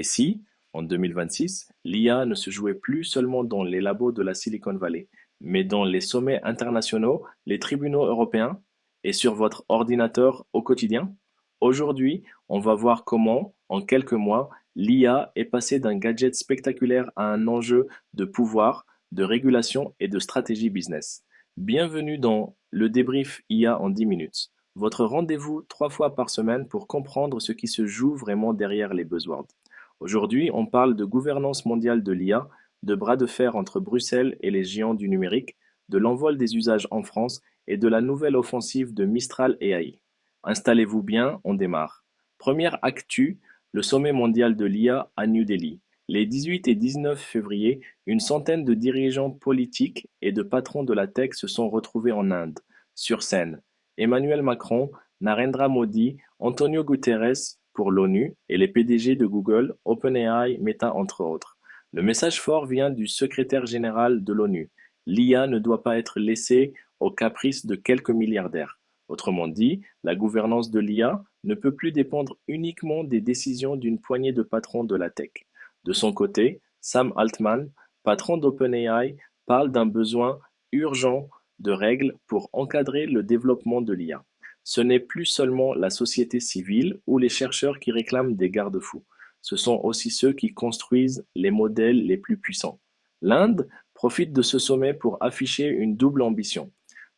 Et si, en 2026, l'IA ne se jouait plus seulement dans les labos de la Silicon Valley, mais dans les sommets internationaux, les tribunaux européens et sur votre ordinateur au quotidien? Aujourd'hui, on va voir comment, en quelques mois, l'IA est passée d'un gadget spectaculaire à un enjeu de pouvoir, de régulation et de stratégie business. Bienvenue dans le débrief IA en 10 minutes, votre rendez-vous 3 fois par semaine pour comprendre ce qui se joue vraiment derrière les buzzwords. Aujourd'hui, on parle de gouvernance mondiale de l'IA, de bras de fer entre Bruxelles et les géants du numérique, de l'envol des usages en France et de la nouvelle offensive de Mistral AI. Installez-vous bien, on démarre. Première actu, le sommet mondial de l'IA à New Delhi. Les 18 et 19 février, une centaine de dirigeants politiques et de patrons de la tech se sont retrouvés en Inde. Sur scène, Emmanuel Macron, Narendra Modi, Antonio Guterres pour l'ONU et les PDG de Google, OpenAI, Meta entre autres. Le message fort vient du secrétaire général de l'ONU. L'IA ne doit pas être laissée aux caprices de quelques milliardaires. Autrement dit, la gouvernance de l'IA ne peut plus dépendre uniquement des décisions d'une poignée de patrons de la tech. De son côté, Sam Altman, patron d'OpenAI, parle d'un besoin urgent de règles pour encadrer le développement de l'IA. Ce n'est plus seulement la société civile ou les chercheurs qui réclament des garde-fous. Ce sont aussi ceux qui construisent les modèles les plus puissants. L'Inde profite de ce sommet pour afficher une double ambition: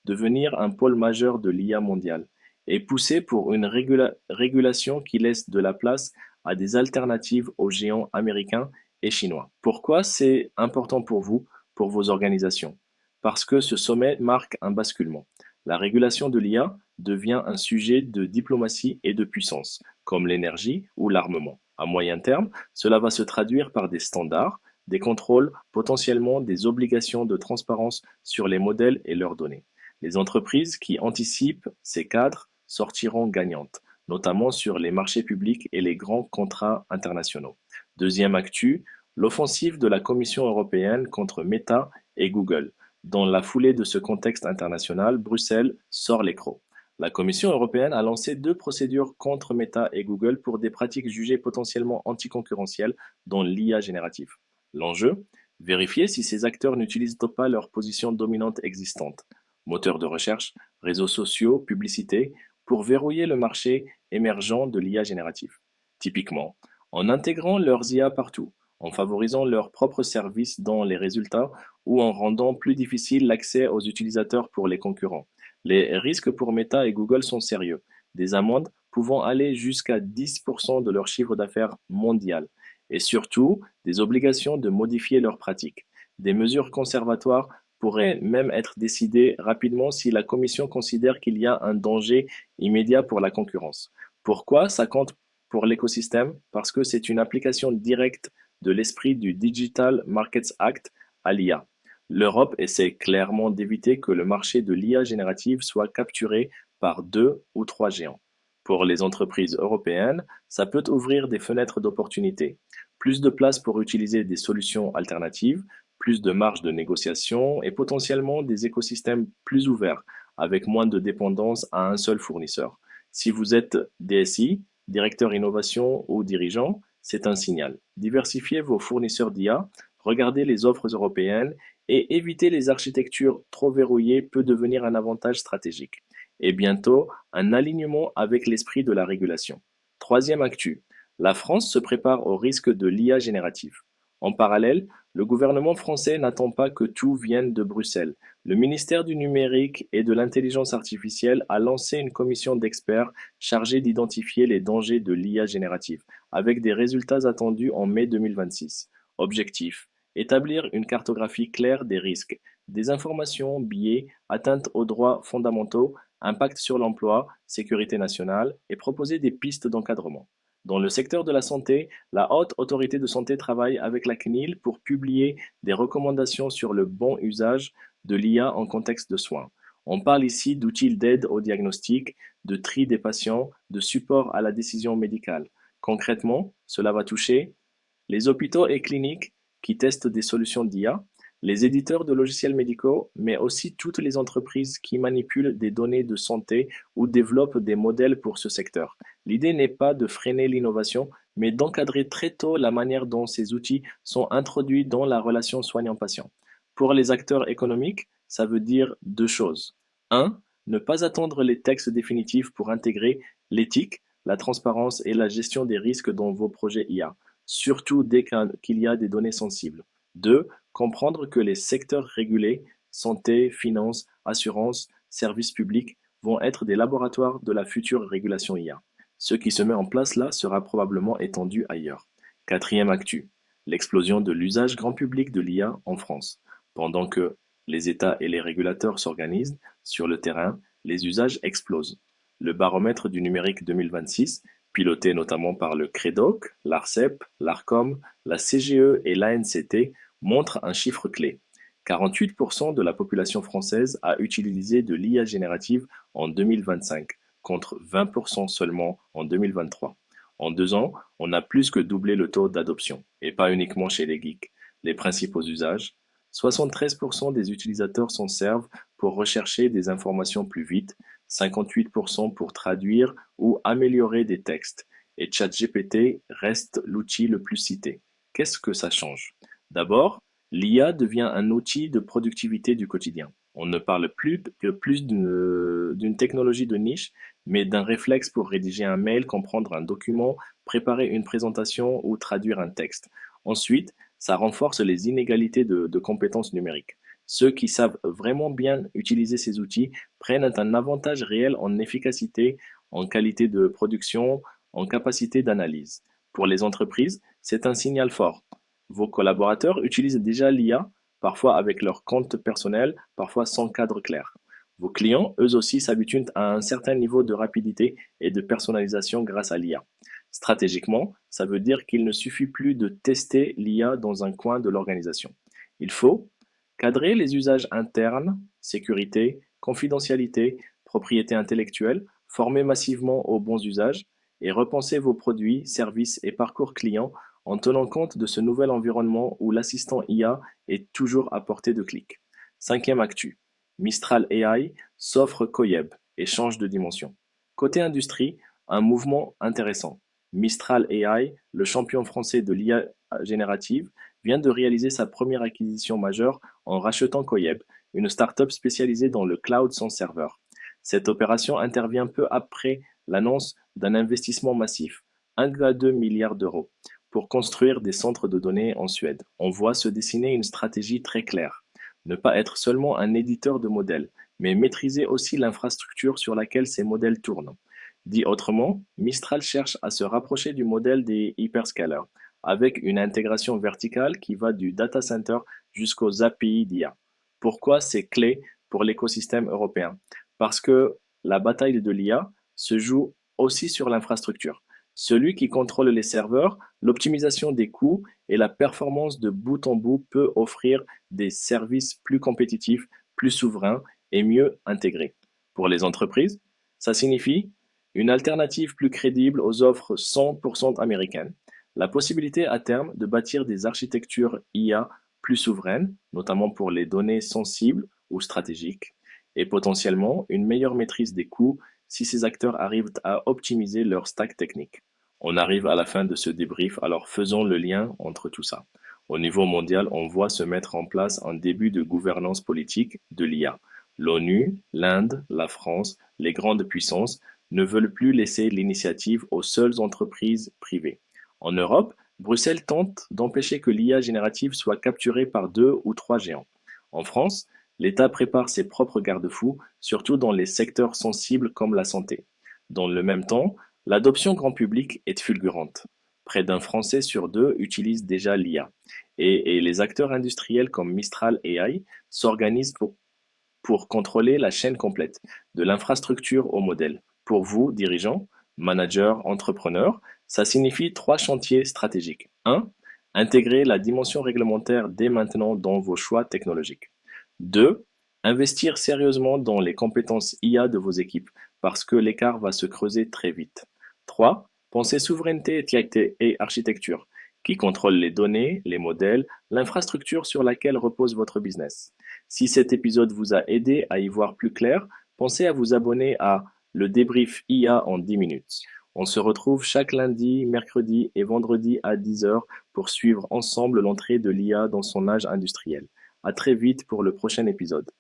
devenir un pôle majeur de l'IA mondiale et pousser pour une régulation qui laisse de la place à des alternatives aux géants américains et chinois. Pourquoi c'est important pour vous, pour vos organisations? Parce que ce sommet marque un basculement. La régulation de l'IA devient un sujet de diplomatie et de puissance, comme l'énergie ou l'armement. À moyen terme, cela va se traduire par des standards, des contrôles, potentiellement des obligations de transparence sur les modèles et leurs données. Les entreprises qui anticipent ces cadres sortiront gagnantes, notamment sur les marchés publics et les grands contrats internationaux. Deuxième actu, l'offensive de la Commission européenne contre Meta et Google. Dans la foulée de ce contexte international, Bruxelles sort les crocs. La Commission européenne a lancé 2 procédures contre Meta et Google pour des pratiques jugées potentiellement anticoncurrentielles dans l'IA générative. L'enjeu? Vérifier si ces acteurs n'utilisent pas leur position dominante existante, moteurs de recherche, réseaux sociaux, publicité, pour verrouiller le marché émergent de l'IA générative. Typiquement, en intégrant leurs IA partout, en favorisant leurs propres services dans les résultats ou en rendant plus difficile l'accès aux utilisateurs pour les concurrents. Les risques pour Meta et Google sont sérieux, des amendes pouvant aller jusqu'à 10% de leur chiffre d'affaires mondial, et surtout des obligations de modifier leurs pratiques. Des mesures conservatoires pourraient même être décidées rapidement si la Commission considère qu'il y a un danger immédiat pour la concurrence. Pourquoi ça compte pour l'écosystème? Parce que c'est une application directe de l'esprit du Digital Markets Act à l'IA. L'Europe essaie clairement d'éviter que le marché de l'IA générative soit capturé par 2 ou 3 géants. Pour les entreprises européennes, ça peut ouvrir des fenêtres d'opportunité. Plus de place pour utiliser des solutions alternatives, plus de marge de négociation et potentiellement des écosystèmes plus ouverts, avec moins de dépendance à un seul fournisseur. Si vous êtes DSI, directeur innovation ou dirigeant, c'est un signal. Diversifiez vos fournisseurs d'IA, regardez les offres européennes et éviter les architectures trop verrouillées peut devenir un avantage stratégique. Et bientôt, un alignement avec l'esprit de la régulation. Troisième actu, la France se prépare au risque de l'IA générative. En parallèle, le gouvernement français n'attend pas que tout vienne de Bruxelles. Le ministère du Numérique et de l'Intelligence artificielle a lancé une commission d'experts chargée d'identifier les dangers de l'IA générative, avec des résultats attendus en mai 2026. Objectif: établir une cartographie claire des risques, des informations, biais, atteintes aux droits fondamentaux, impact sur l'emploi, sécurité nationale, et proposer des pistes d'encadrement. Dans le secteur de la santé, la Haute Autorité de santé travaille avec la CNIL pour publier des recommandations sur le bon usage de l'IA en contexte de soins. On parle ici d'outils d'aide au diagnostic, de tri des patients, de support à la décision médicale. Concrètement, cela va toucher les hôpitaux et cliniques qui testent des solutions d'IA, les éditeurs de logiciels médicaux, mais aussi toutes les entreprises qui manipulent des données de santé ou développent des modèles pour ce secteur. L'idée n'est pas de freiner l'innovation, mais d'encadrer très tôt la manière dont ces outils sont introduits dans la relation soignant-patient. Pour les acteurs économiques, ça veut dire deux choses. Un, ne pas attendre les textes définitifs pour intégrer l'éthique, la transparence et la gestion des risques dans vos projets IA, surtout dès qu'il y a des données sensibles. Deux, comprendre que les secteurs régulés, santé, finance, assurance, services publics, vont être des laboratoires de la future régulation IA. Ce qui se met en place là sera probablement étendu ailleurs. Quatrième actu, l'explosion de l'usage grand public de l'IA en France. Pendant que les États et les régulateurs s'organisent, sur le terrain, les usages explosent. Le baromètre du numérique 2026, piloté notamment par le CREDOC, l'ARCEP, l'ARCOM, la CGE et l'ANCT, montre un chiffre clé. 48% de la population française a utilisé de l'IA générative en 2025, contre 20% seulement en 2023. En 2 ans, on a plus que doublé le taux d'adoption, et pas uniquement chez les geeks. Les principaux usages: 73% des utilisateurs s'en servent pour rechercher des informations plus vite, 58% pour traduire ou améliorer des textes, et ChatGPT reste l'outil le plus cité. Qu'est-ce que ça change? D'abord, l'IA devient un outil de productivité du quotidien. On ne parle plus d'une technologie de niche, mais d'un réflexe pour rédiger un mail, comprendre un document, préparer une présentation ou traduire un texte. Ensuite, ça renforce les inégalités de compétences numériques. Ceux qui savent vraiment bien utiliser ces outils prennent un avantage réel en efficacité, en qualité de production, en capacité d'analyse. Pour les entreprises, c'est un signal fort. Vos collaborateurs utilisent déjà l'IA, parfois avec leur compte personnel, parfois sans cadre clair. Vos clients, eux aussi, s'habituent à un certain niveau de rapidité et de personnalisation grâce à l'IA. Stratégiquement, ça veut dire qu'il ne suffit plus de tester l'IA dans un coin de l'organisation. Il faut cadrer les usages internes, sécurité, confidentialité, propriété intellectuelle, former massivement aux bons usages et repenser vos produits, services et parcours clients en tenant compte de ce nouvel environnement où l'assistant IA est toujours à portée de clic. Cinquième actu, Mistral AI s'offre Coyeb et change de dimension. Côté industrie, un mouvement intéressant. Mistral AI, le champion français de l'IA générative, vient de réaliser sa première acquisition majeure en rachetant Coyeb, une start-up spécialisée dans le cloud sans serveur. Cette opération intervient peu après l'annonce d'un investissement massif, 1,2 milliard d'euros, pour construire des centres de données en Suède. On voit se dessiner une stratégie très claire. Ne pas être seulement un éditeur de modèles, mais maîtriser aussi l'infrastructure sur laquelle ces modèles tournent. Dit autrement, Mistral cherche à se rapprocher du modèle des hyperscalers, avec une intégration verticale qui va du data center jusqu'aux API d'IA. Pourquoi c'est clé pour l'écosystème européen? Parce que la bataille de l'IA se joue aussi sur l'infrastructure. Celui qui contrôle les serveurs, l'optimisation des coûts et la performance de bout en bout peut offrir des services plus compétitifs, plus souverains et mieux intégrés. Pour les entreprises, ça signifie une alternative plus crédible aux offres 100% américaines, la possibilité à terme de bâtir des architectures IA plus souveraines, notamment pour les données sensibles ou stratégiques, et potentiellement une meilleure maîtrise des coûts si ces acteurs arrivent à optimiser leur stack technique. On arrive à la fin de ce débrief, alors faisons le lien entre tout ça. Au niveau mondial, on voit se mettre en place un début de gouvernance politique de l'IA. L'ONU, l'Inde, la France, les grandes puissances ne veulent plus laisser l'initiative aux seules entreprises privées. En Europe, Bruxelles tente d'empêcher que l'IA générative soit capturée par 2 ou 3 géants. En France, l'État prépare ses propres garde-fous, surtout dans les secteurs sensibles comme la santé. Dans le même temps, l'adoption grand public est fulgurante. Près d'un Français sur 2 utilise déjà l'IA. Et les acteurs industriels comme Mistral AI s'organisent pour contrôler la chaîne complète, de l'infrastructure au modèle. Pour vous, dirigeants, managers, entrepreneurs, ça signifie 3 chantiers stratégiques. Un, intégrer la dimension réglementaire dès maintenant dans vos choix technologiques. 2, investir sérieusement dans les compétences IA de vos équipes, parce que l'écart va se creuser très vite. 3, pensez souveraineté et architecture. Qui contrôle les données, les modèles, l'infrastructure sur laquelle repose votre business? Si cet épisode vous a aidé à y voir plus clair, pensez à vous abonner à Le Débrief IA en 10 minutes. On se retrouve chaque lundi, mercredi et vendredi à 10 heures pour suivre ensemble l'entrée de l'IA dans son âge industriel. À très vite pour le prochain épisode.